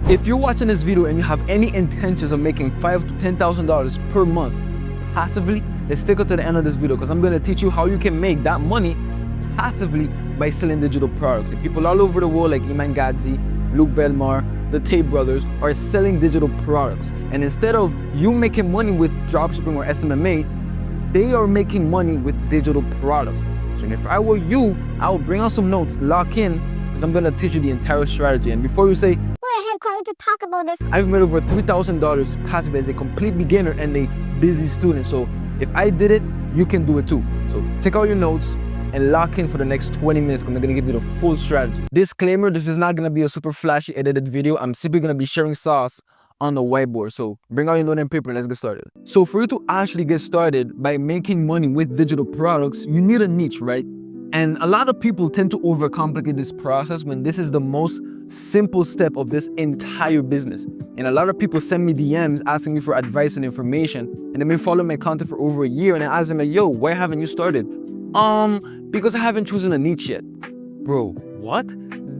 If you're watching this video and you have any intentions of making $5,000 to $10,000 per month passively, then stick up to the end of this video because I'm going to teach you how you can make that money passively by selling digital products. And people all over the world like Iman Gadzhi, Luke Belmar, the Tate brothers are selling digital products. And instead of you making money with dropshipping or SMMA, they are making money with digital products. So if I were you, I would bring out some notes, lock in, because I'm going to teach you the entire strategy. And before you say, to talk about this, I've made over $3,000 passive as a complete beginner and a busy student. So if I did it, you can do it too. So take out your notes and lock in for the next 20 minutes. I'm gonna give you the full strategy. Disclaimer, this is not gonna be a super flashy edited video. I'm simply gonna be sharing sauce on the whiteboard. So bring out your note and paper and let's get started. So for you to actually get started by making money with digital products, you need a niche, right? And a lot of people tend to overcomplicate this process when this is the most simple step of this entire business. And a lot of people send me DMs asking me for advice and information, and they may follow my content for over a year, and I ask them like, yo, why haven't you started? Because I haven't chosen a niche yet. Bro, what?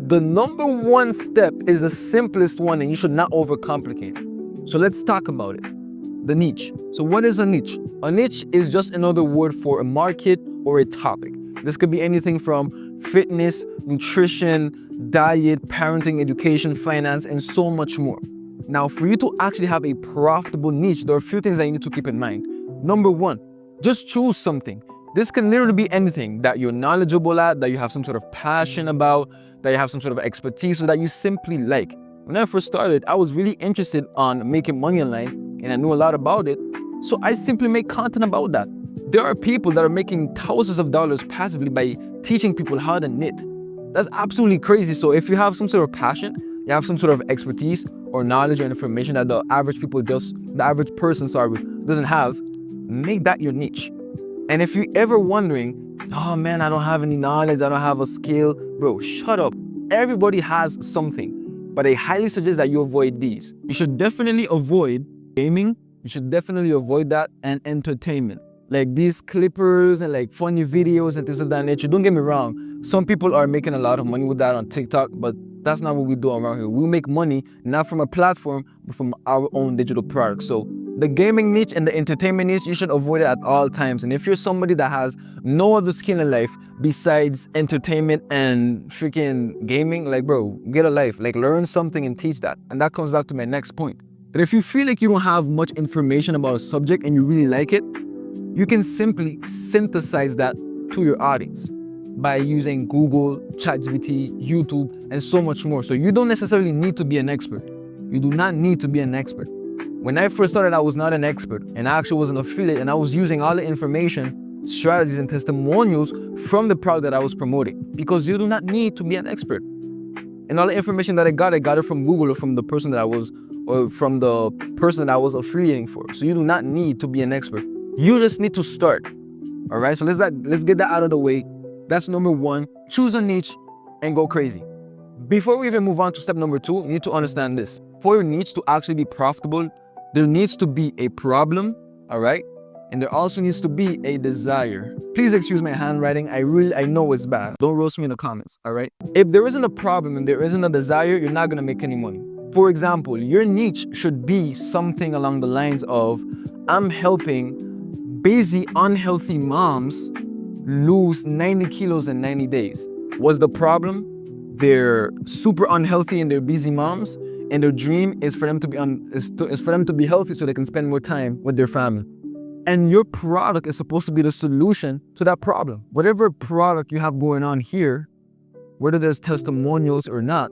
The number one step is the simplest one, and you should not overcomplicate. So let's talk about it. The niche. So what is a niche? A niche is just another word for a market or a topic. This could be anything from fitness, nutrition, diet, parenting, education, finance, and so much more. Now, for you to actually have a profitable niche, there are a few things that you need to keep in mind. Number one, just choose something. This can literally be anything that you're knowledgeable at, that you have some sort of passion about, that you have some sort of expertise, or that you simply like. When I first started, I was really interested on making money online, and I knew a lot about it, so I simply make content about that. There are people that are making thousands of dollars passively by teaching people how to knit. That's absolutely crazy. So if you have some sort of passion, you have some sort of expertise or knowledge or information that the average person doesn't have, make that your niche. And if you're ever wondering, oh man, I don't have any knowledge, I don't have a skill, bro, shut up. Everybody has something, but I highly suggest that you avoid these. You should definitely avoid gaming. You should definitely avoid that, and entertainment. Like these clippers and like funny videos and things of that nature. Don't get me wrong, some people are making a lot of money with that on TikTok, but that's not what we do around here. We make money not from a platform, but from our own digital products. So the gaming niche and the entertainment niche, you should avoid it at all times. And if you're somebody that has no other skill in life besides entertainment and freaking gaming, like bro, get a life, like learn something and teach that. And that comes back to my next point. That if you feel like you don't have much information about a subject and you really like it, you can simply synthesize that to your audience by using Google, ChatGPT, YouTube, and so much more. So you don't necessarily need to be an expert. You do not need to be an expert. When I first started, I was not an expert, and I actually was an affiliate, and I was using all the information, strategies, and testimonials from the product that I was promoting, because you do not need to be an expert. And all the information that I got it from Google or from the person that I was affiliating for. So you do not need to be an expert. You just need to start. All right, so let's get that out of the way. That's number one. Choose a niche and go crazy. Before we even move on to step number two, you need to understand this. For your niche to actually be profitable, there needs to be a problem, all right? And there also needs to be a desire. Please excuse my handwriting. I know it's bad. Don't roast me in the comments, all right? If there isn't a problem and there isn't a desire, you're not gonna make any money. For example, your niche should be something along the lines of, I'm helping busy, unhealthy moms lose 90 kilos in 90 days. What's the problem? They're super unhealthy and they're busy moms, and their dream is for them to be healthy so they can spend more time with their family. And your product is supposed to be the solution to that problem. Whatever product you have going on here, whether there's testimonials or not,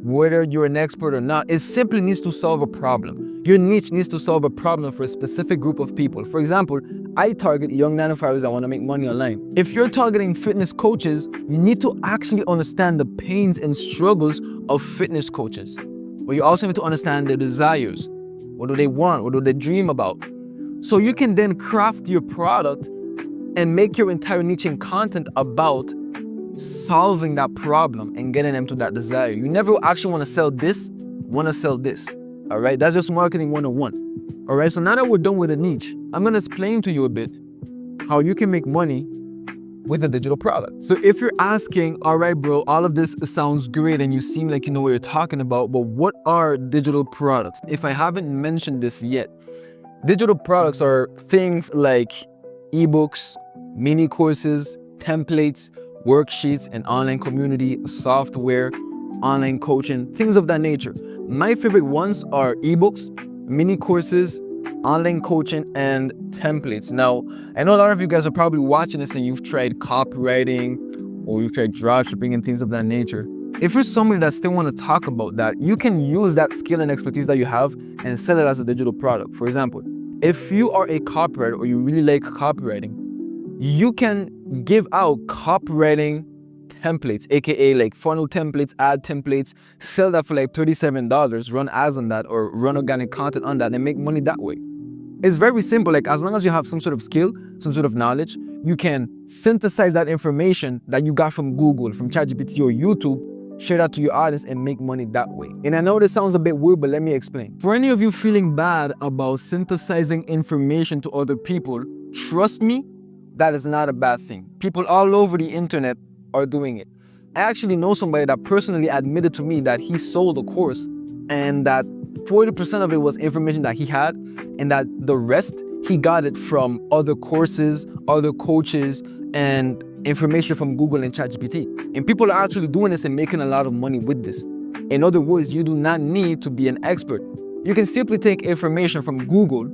whether you're an expert or not, it simply needs to solve a problem. Your niche needs to solve a problem for a specific group of people. For example, I target young 9-to-5ers that want to make money online. If you're targeting fitness coaches, you need to actually understand the pains and struggles of fitness coaches. But you also need to understand their desires. What do they want? What do they dream about? So you can then craft your product and make your entire niche and content about solving that problem and getting them to that desire. You never actually want to sell this, all right? That's just marketing 101. All right, so now that we're done with the niche, I'm going to explain to you a bit how you can make money with a digital product. So if you're asking, all right, bro, all of this sounds great and you seem like you know what you're talking about, but what are digital products? If I haven't mentioned this yet, digital products are things like ebooks, mini courses, templates, worksheets, an online community, software, online coaching, things of that nature. My favorite ones are ebooks, mini courses, online coaching, and templates. Now, I know a lot of you guys are probably watching this and you've tried copywriting or you've tried dropshipping and things of that nature. If you're somebody that still want to talk about that, you can use that skill and expertise that you have and sell it as a digital product. For example, if you are a copywriter or you really like copywriting, you can give out copywriting templates, aka like funnel templates, ad templates, sell that for like $37, run ads on that or run organic content on that and make money that way. It's very simple. Like, as long as you have some sort of skill, some sort of knowledge, you can synthesize that information that you got from Google, from ChatGPT or YouTube, share that to your audience and make money that way. And I know this sounds a bit weird, but let me explain. For any of you feeling bad about synthesizing information to other people, trust me, that is not a bad thing. People all over the internet are doing it. I actually know somebody that personally admitted to me that he sold a course and that 40% of it was information that he had and that the rest he got it from other courses, other coaches, and information from Google and ChatGPT. And people are actually doing this and making a lot of money with this. In other words, you do not need to be an expert. You can simply take information from Google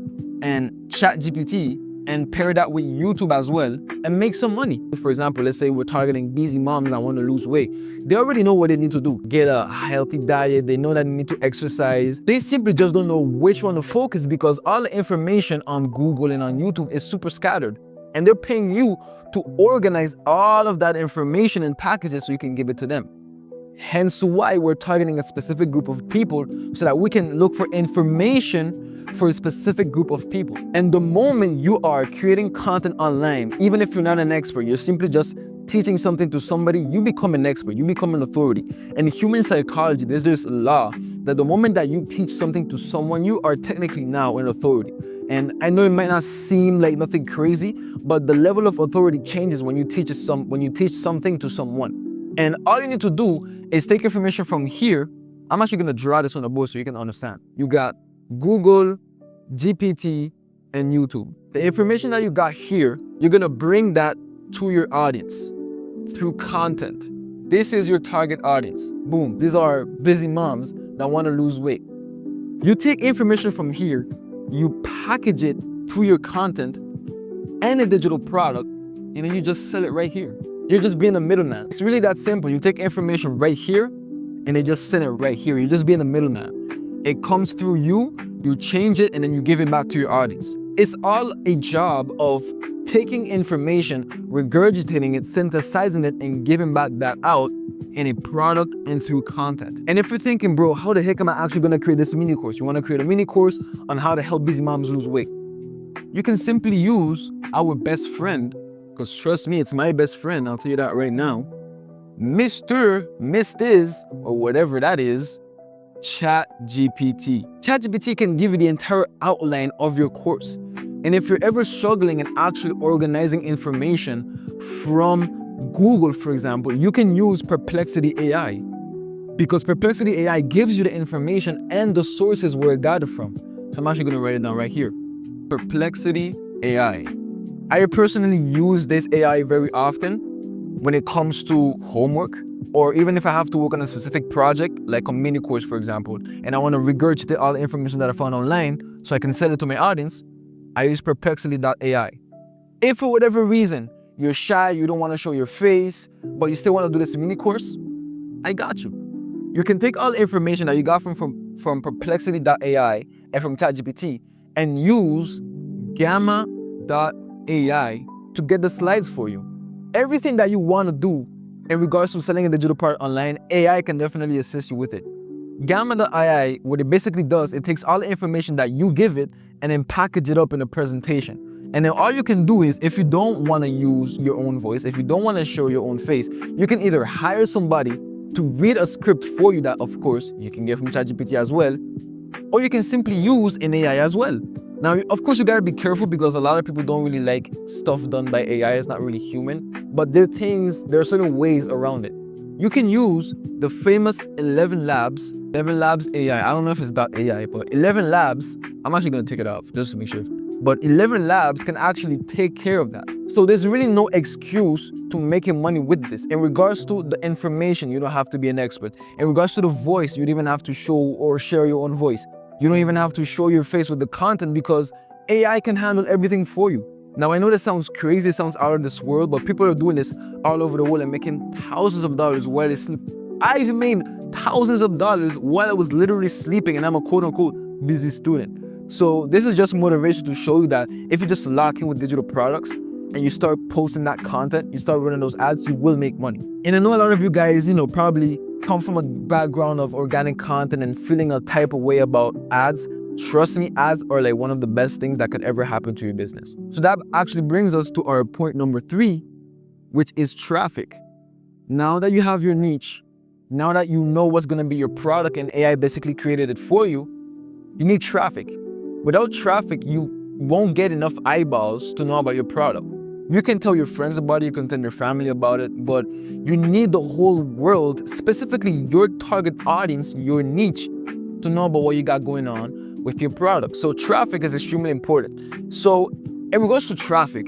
and ChatGPT and pair that with YouTube as well and make some money. For example, let's say we're targeting busy moms that want to lose weight. They already know what they need to do. Get a healthy diet. They know that they need to exercise. They simply just don't know which one to focus because all the information on Google and on YouTube is super scattered. And they're paying you to organize all of that information in packages so you can give it to them. Hence why we're targeting a specific group of people so that we can look for information for a specific group of people. And the moment you are creating content online, even if you're not an expert, you're simply just teaching something to somebody, you become an expert, you become an authority. And in human psychology, there's this law that the moment that you teach something to someone, you are technically now an authority. And I know it might not seem like nothing crazy, but the level of authority changes when you teach something to someone. And all you need to do is take information from here. I'm actually gonna draw this on the board so you can understand. You got Google, GPT, and YouTube. The information that you got here, you're gonna bring that to your audience through content. This is your target audience. Boom, these are busy moms that wanna lose weight. You take information from here, you package it through your content and a digital product, and then you just sell it right here. You're just being a middleman. It's really that simple. You take information right here and they just send it right here. You're just being a middleman. It comes through you, you change it, and then you give it back to your audience. It's all a job of taking information, regurgitating it, synthesizing it, and giving back that out in a product and through content. And if you're thinking, bro, how the heck am I actually gonna create this mini course? You wanna create a mini course on how to help busy moms lose weight. You can simply use our best friend, because trust me, it's my best friend, I'll tell you that right now, Mr., Mrs., or whatever that is, ChatGPT. ChatGPT can give you the entire outline of your course. And if you're ever struggling in actually organizing information from Google, for example, you can use Perplexity AI. Because Perplexity AI gives you the information and the sources where it got it from. So I'm actually gonna write it down right here. Perplexity AI. I personally use this AI very often when it comes to homework, or even if I have to work on a specific project, like a mini course, for example, and I want to regurgitate all the information that I found online so I can sell it to my audience, I use Perplexity.ai. If for whatever reason, you're shy, you don't want to show your face, but you still want to do this mini course, I got you. You can take all the information that you got from Perplexity.ai and from ChatGPT and use Gamma.ai to get the slides for you. Everything that you want to do in regards to selling a digital product online, AI can definitely assist you with it. Gamma.ai, what it basically does, it takes all the information that you give it and then package it up in a presentation. And then all you can do is, if you don't want to use your own voice, if you don't want to show your own face, you can either hire somebody to read a script for you that, of course, you can get from ChatGPT as well, or you can simply use an AI as well. Now, of course, you gotta be careful because a lot of people don't really like stuff done by AI. It's not really human, but there are certain ways around it. You can use the famous 11 Labs AI. I don't know if it's .ai, but 11 Labs, I'm actually gonna take it off just to make sure. But 11 Labs can actually take care of that. So there's really no excuse to making money with this. In regards to the information, you don't have to be an expert. In regards to the voice, you don't even have to show or share your own voice. You don't even have to show your face with the content because AI can handle everything for you. Now, I know that sounds crazy, it sounds out of this world, but people are doing this all over the world and making thousands of dollars while they sleep. I even made thousands of dollars while I was literally sleeping, and I'm a quote-unquote busy student. So this is just motivation to show you that if you just lock in with digital products and you start posting that content, you start running those ads, you will make money. And I know a lot of you guys, probably come from a background of organic content and feeling a type of way about ads. Trust me, ads are like one of the best things that could ever happen to your business. So that actually brings us to our point number 3, which is traffic. Now that you have your niche, now that you know what's gonna be your product and AI basically created it for you, you need traffic. Without traffic, you won't get enough eyeballs to know about your product. You can tell your friends about it, you can tell your family about it, but you need the whole world, specifically your target audience, your niche, to know about what you got going on with your product. So traffic is extremely important. So in regards to traffic,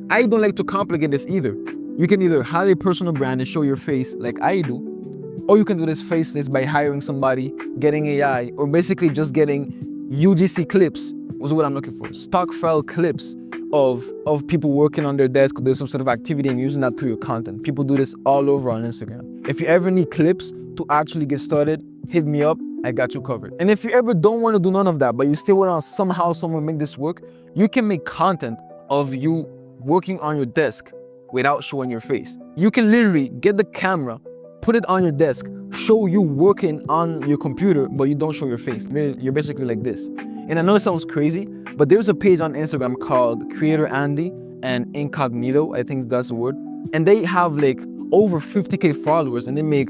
I don't like to complicate this either. You can either hire a personal brand and show your face like I do, or you can do this faceless by hiring somebody, getting AI, or basically just getting UGC clips, was what I'm looking for. Stock file clips of people working on their desk, there's some sort of activity and using that through your content. People do this all over on Instagram. If you ever need clips to actually get started, hit me up, I got you covered. And if you ever don't want to do none of that, but you still want to somehow make this work, you can make content of you working on your desk without showing your face. You can literally get the camera, put it on your desk, show you working on your computer, but you don't show your face. You're basically like this. And I know it sounds crazy, but there's a page on Instagram called Creator Andy and Incognito, I think that's the word. And they have like over 50K followers and they make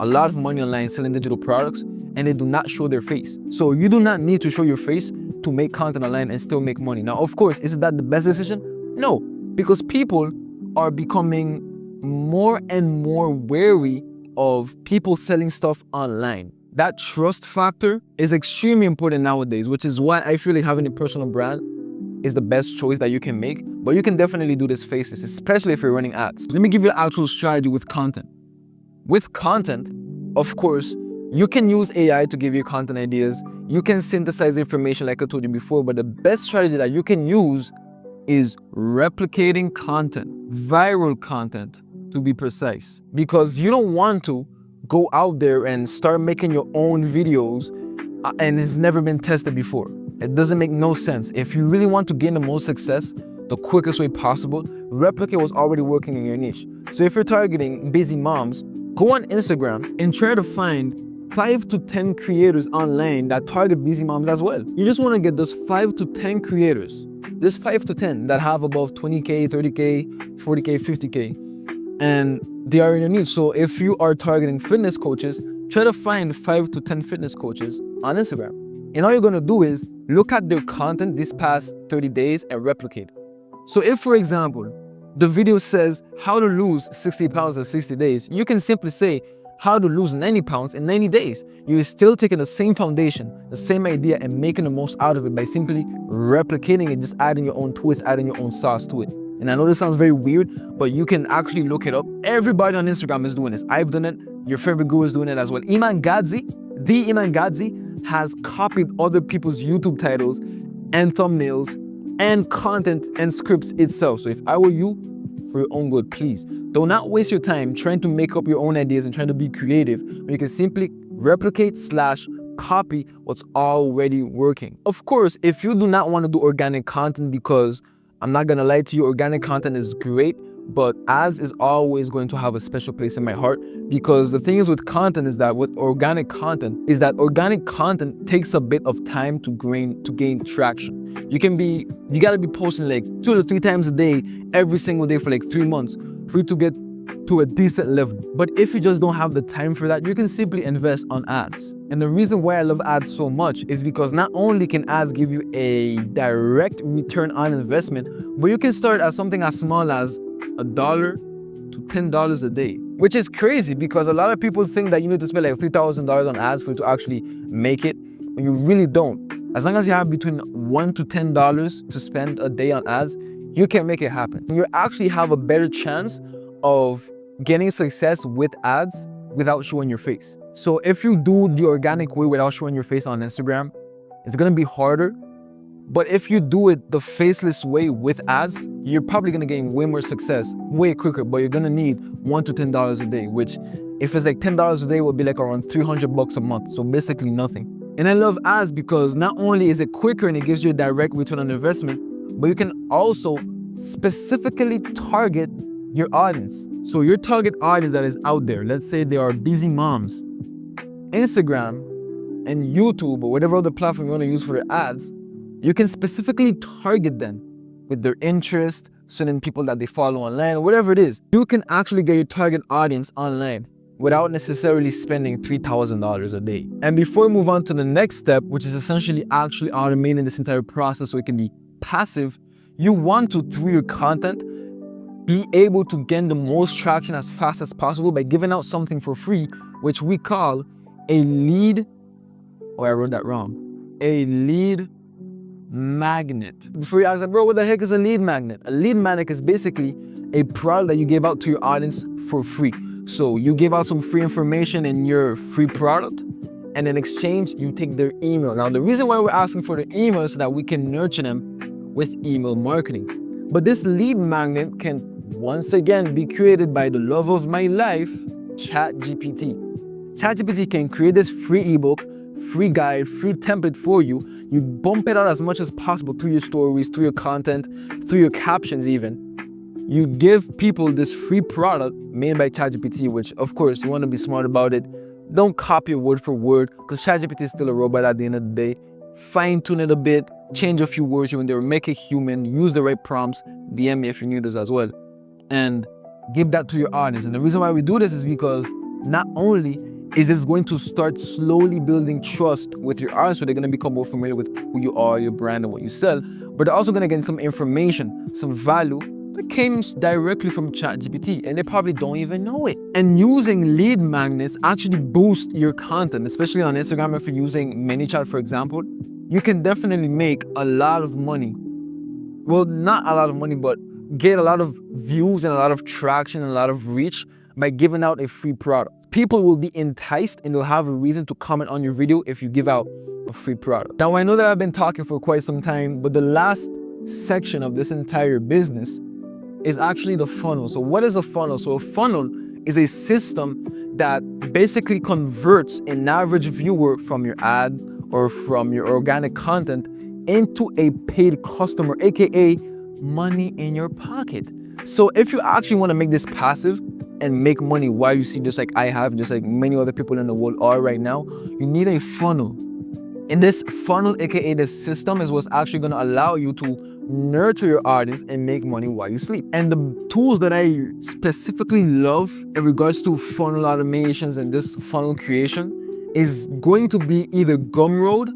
a lot of money online selling digital products and they do not show their face. So you do not need to show your face to make content online and still make money. Now, of course, is that the best decision? No, because people are becoming more and more wary of people selling stuff online. That trust factor is extremely important nowadays, which is why I feel like having a personal brand is the best choice that you can make. But you can definitely do this faceless, especially if you're running ads. Let me give you an actual strategy with content. With content, of course, you can use AI to give you content ideas. You can synthesize information like I told you before, but the best strategy that you can use is replicating content, viral content to be precise, because you don't want to go out there and start making your own videos and it's never been tested before. It doesn't make no sense. If you really want to gain the most success, the quickest way possible, replicate what's already working in your niche. So if you're targeting busy moms, go on Instagram and try to find 5 to 10 creators online that target busy moms as well. You just want to get those 5 to 10 creators, there's 5 to 10 that have above 20K, 30K, 40K, 50K, and they are in your niche. So if you are targeting fitness coaches, try to find 5 to 10 fitness coaches on Instagram. And all you're gonna do is look at their content this past 30 days and replicate. So if, for example, the video says how to lose 60 pounds in 60 days, you can simply say how to lose 90 pounds in 90 days. You're still taking the same foundation, the same idea, and making the most out of it by simply replicating it, just adding your own twist, adding your own sauce to it. And I know this sounds very weird, but you can actually look it up. Everybody on Instagram is doing this. I've done it. Your favorite guru is doing it as well. Iman Gadzhi, the Iman Gadzhi, has copied other people's YouTube titles and thumbnails and content and scripts itself. So if I were you, for your own good, please do not waste your time trying to make up your own ideas and trying to be creative. You can simply replicate / copy what's already working. Of course, if you do not want to do organic content, because I'm not gonna lie to you, organic content is great, but ads is always going to have a special place in my heart, because the thing is with content is that with organic content takes a bit of time to gain traction. You gotta be posting like 2 to 3 times a day, every single day for like 3 months for you to get to a decent level. But if you just don't have the time for that, you can simply invest on ads. And the reason why I love ads so much is because not only can ads give you a direct return on investment, but you can start at something as small as $1 to $10 a day, which is crazy because a lot of people think that you need to spend like $3,000 on ads for you to actually make it, when you really don't. As long as you have between $1 to $10 to spend a day on ads, you can make it happen. You actually have a better chance of getting success with ads without showing your face. So if you do the organic way without showing your face on Instagram, it's gonna be harder. But if you do it the faceless way with ads, you're probably gonna gain way more success, way quicker, but you're gonna need $1 to $10 a day, which if it's like $10 a day will be like around $300 a month. So basically nothing. And I love ads because not only is it quicker and it gives you a direct return on investment, but you can also specifically target your audience. So your target audience that is out there, let's say they are busy moms, Instagram and YouTube or whatever other platform you want to use for their ads, you can specifically target them with their interest, certain people that they follow online, whatever it is. You can actually get your target audience online without necessarily spending $3,000 a day. And before we move on to the next step, which is essentially actually automating this entire process so it can be passive, you want to, through your content, be able to gain the most traction as fast as possible by giving out something for free, which we call a lead, oh, I wrote that wrong, a lead magnet. Before you ask, bro, what the heck is a lead magnet? A lead magnet is basically a product that you give out to your audience for free. So you give out some free information in your free product, and in exchange, you take their email. Now, the reason why we're asking for the email is so that we can nurture them with email marketing. But this lead magnet can once again be created by the love of my life, ChatGPT. ChatGPT can create this free ebook, free guide, free template for you. You bump it out as much as possible through your stories, through your content, through your captions even. You give people this free product made by ChatGPT, which of course you want to be smart about it. Don't copy it word for word because ChatGPT is still a robot at the end of the day. Fine tune it a bit, change a few words here and there, make it human, use the right prompts, DM me if you need those as well. And give that to your audience. And the reason why we do this is because not only is this going to start slowly building trust with your audience, so they're going to become more familiar with who you are, your brand, and what you sell, but they're also going to get some information, some value that came directly from ChatGPT, and they probably don't even know it. And using lead magnets actually boosts your content, especially on Instagram. If you're using ManyChat, for example, you can definitely make a lot of money. Well, not a lot of money, but get a lot of views and a lot of traction and a lot of reach by giving out a free product. People will be enticed and they'll have a reason to comment on your video if you give out a free product. Now, I know that I've been talking for quite some time, but the last section of this entire business is actually the funnel. So what is a funnel? So a funnel is a system that basically converts an average viewer from your ad or from your organic content into a paid customer, aka money in your pocket. So if you actually want to make this passive and make money while you see, just like I have, just like many other people in the world are right now, you need a funnel. And this funnel, aka this system, is what's actually going to allow you to nurture your audience and make money while you sleep. And the tools that I specifically love in regards to funnel automations and this funnel creation is going to be either Gumroad.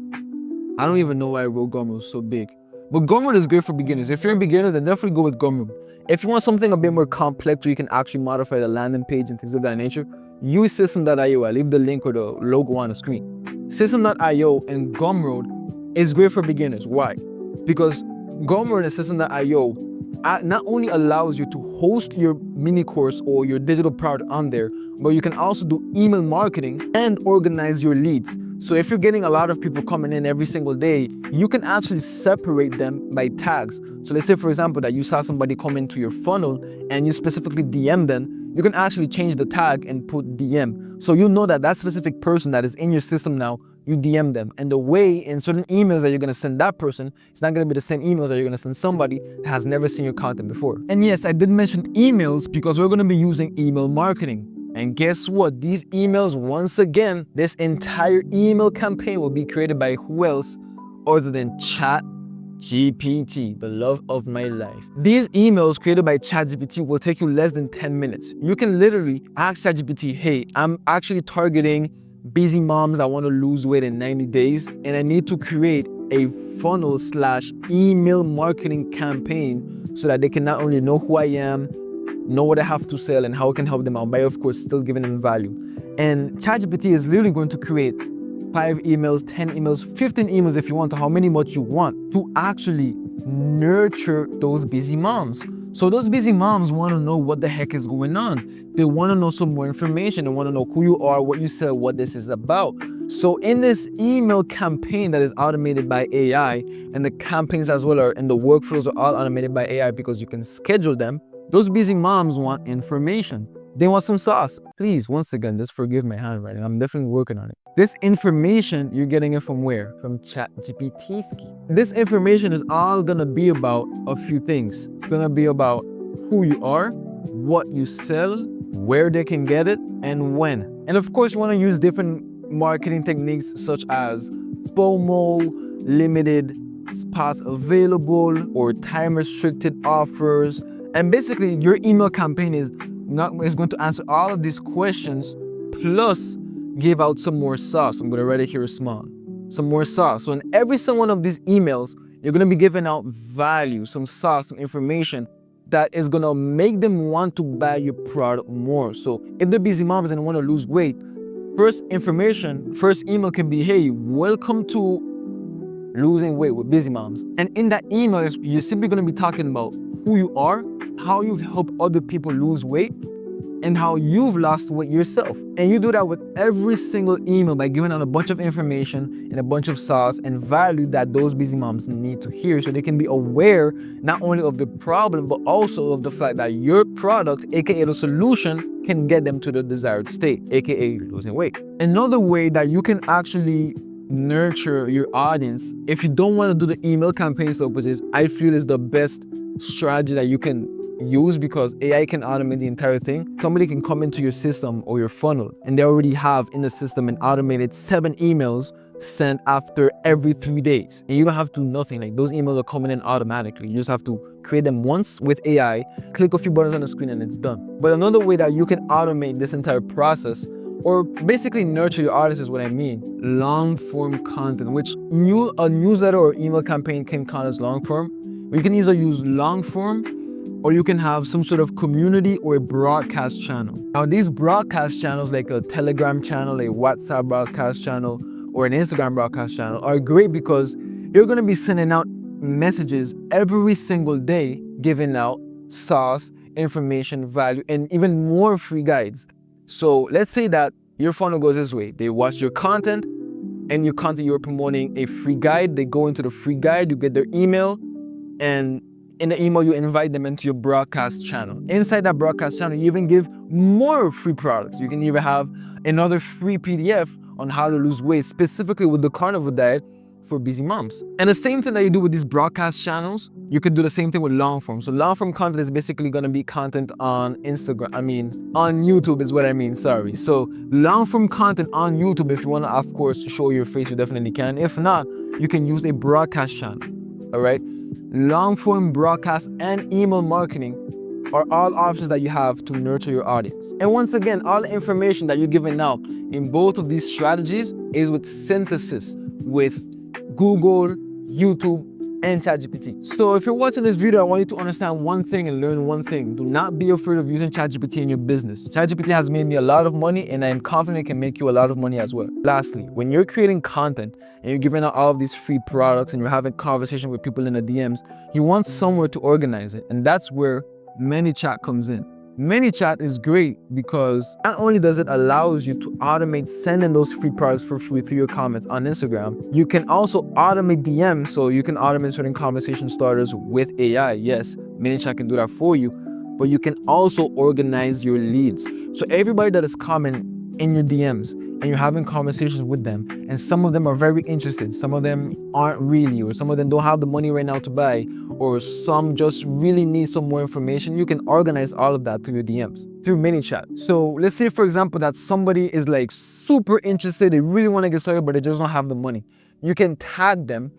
I don't even know why I wrote Gumroad so big. But Gumroad is great for beginners. If you're a beginner, then definitely go with Gumroad. If you want something a bit more complex where you can actually modify the landing page and things of that nature, use System.io. I leave the link or the logo on the screen. System.io and Gumroad is great for beginners. Why? Because Gumroad and System.io not only allows you to host your mini course or your digital product on there, but you can also do email marketing and organize your leads. So if you're getting a lot of people coming in every single day, you can actually separate them by tags. So let's say, for example, that you saw somebody come into your funnel and you specifically DM them, you can actually change the tag and put DM. So you know that that specific person that is in your system now, you DM them. And the way in certain emails that you're going to send that person, it's not going to be the same emails that you're going to send somebody that has never seen your content before. And yes, I did mention emails because we're going to be using email marketing. And guess what? These emails, once again, this entire email campaign will be created by who else other than ChatGPT, the love of my life. These emails created by ChatGPT will take you less than 10 minutes. You can literally ask ChatGPT, hey, I'm actually targeting busy moms that want to lose weight in 90 days, and I need to create a funnel/email marketing campaign so that they can not only know who I am, know what I have to sell, and how I can help them out, by of course still giving them value. And ChatGPT is literally going to create 5 emails, 10 emails, 15 emails if you want, to how many much you want, to actually nurture those busy moms. So those busy moms want to know what the heck is going on. They want to know some more information. They want to know who you are, what you sell, what this is about. So in this email campaign that is automated by AI, and the campaigns as well and the workflows are all automated by AI because you can schedule them, those busy moms want information. They want some sauce. Please, once again, just forgive my handwriting. I'm definitely working on it. This information, you're getting it from where? From ChatGPT. This information is all gonna be about a few things. It's gonna be about who you are, what you sell, where they can get it, and when. And of course, you wanna use different marketing techniques such as FOMO, limited spots available, or time-restricted offers. And basically, your email campaign is going to answer all of these questions, plus give out some more sauce. I'm going to write it here small. Some more sauce. So in every single one of these emails, you're going to be giving out value, some sauce, some information that is going to make them want to buy your product more. So if they're busy moms and want to lose weight, first email can be, hey, welcome to losing weight with busy moms. And in that email, you're simply going to be talking about who you are, how you've helped other people lose weight, and how you've lost weight yourself. And you do that with every single email by giving out a bunch of information and a bunch of sauce and value that those busy moms need to hear, so they can be aware not only of the problem, but also of the fact that your product, aka the solution, can get them to the desired state, aka losing weight. Another way that you can actually nurture your audience, if you don't want to do the email campaign stuff, which is, I feel, is the best strategy that you can use because AI can automate the entire thing. Somebody can come into your system or your funnel and they already have in the system an automated 7 emails sent after every 3 days. And you don't have to do nothing. Like, those emails are coming in automatically. You just have to create them once with AI, click a few buttons on the screen, and it's done. But another way that you can automate this entire process, or basically nurture your audience, is what I mean, long form content, which a newsletter or email campaign can count as long form. You can either use long form, or you can have some sort of community or a broadcast channel. Now, these broadcast channels, like a Telegram channel, a WhatsApp broadcast channel, or an Instagram broadcast channel, are great because you're gonna be sending out messages every single day, giving out sauce, information, value, and even more free guides. So let's say that your funnel goes this way. They watch your content, and your content you're promoting a free guide. They go into the free guide, you get their email, and in the email, you invite them into your broadcast channel. Inside that broadcast channel, you even give more free products. You can even have another free PDF on how to lose weight, specifically with the carnivore diet for busy moms. And the same thing that you do with these broadcast channels, you could do the same thing with long form. So long form content is basically gonna be content on on YouTube is what I mean, sorry. So long form content on YouTube, if you wanna, of course, show your face, you definitely can. If not, you can use a broadcast channel, all right? Long form broadcast and email marketing are all options that you have to nurture your audience. And once again, all the information that you're giving out in both of these strategies is with synthesis with Google, YouTube, and ChatGPT. So if you're watching this video, I want you to understand one thing and learn one thing. Do not be afraid of using ChatGPT in your business. ChatGPT has made me a lot of money, and I am confident it can make you a lot of money as well. Lastly, when you're creating content and you're giving out all of these free products and you're having conversation with people in the DMs, you want somewhere to organize it. And that's where ManyChat comes in. ManyChat is great because not only does it allow you to automate sending those free products for free through your comments on Instagram, you can also automate DMs, so you can automate certain conversation starters with AI. Yes, ManyChat can do that for you, but you can also organize your leads. So everybody that is commenting in your DMs and you're having conversations with them, and some of them are very interested, some of them aren't really, or some of them don't have the money right now to buy, or some just really need some more information, you can organize all of that through your DMs, through ManyChat. So let's say, for example, that somebody is like super interested, they really want to get started, but they just don't have the money. You can tag them,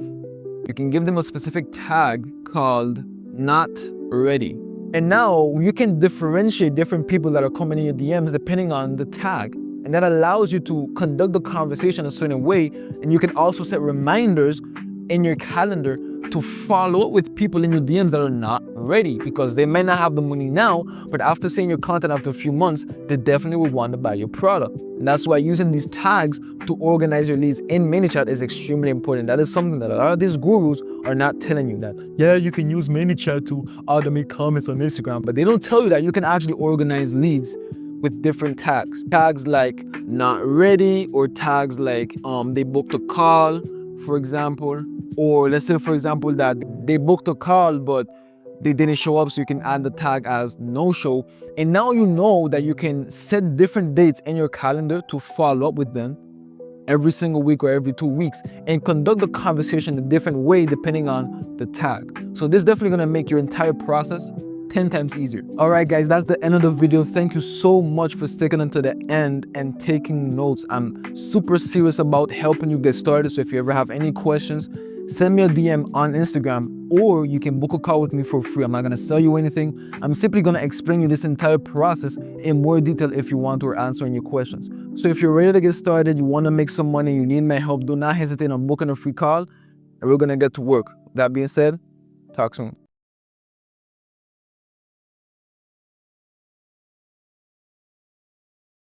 you can give them a specific tag called not ready. And now you can differentiate different people that are coming in your DMs depending on the tag. And that allows you to conduct the conversation a certain way. And you can also set reminders in your calendar to follow up with people in your DMs that are not ready, because they might not have the money now, but after seeing your content after a few months, they definitely will want to buy your product. And that's why using these tags to organize your leads in ManyChat is extremely important. That is something that a lot of these gurus are not telling you. That, yeah, you can use ManyChat to automate comments on Instagram, but they don't tell you that you can actually organize leads with different tags. Tags like not ready, or tags like they booked a call, for example. Or let's say, for example, that they booked a call but they didn't show up, so you can add the tag as no show. And now you know that you can set different dates in your calendar to follow up with them every single week or every 2 weeks, and conduct the conversation a different way depending on the tag. So this is definitely gonna make your entire process 10 times easier. All right, guys, that's the end of the video. Thank you so much for sticking until the end and taking notes. I'm super serious about helping you get started. So if you ever have any questions, send me a DM on Instagram, or you can book a call with me for free. I'm not gonna sell you anything. I'm simply gonna explain you this entire process in more detail if you want, or answering your questions. So if you're ready to get started, you wanna make some money, you need my help, do not hesitate on booking a free call, and we're gonna get to work. That being said, talk soon.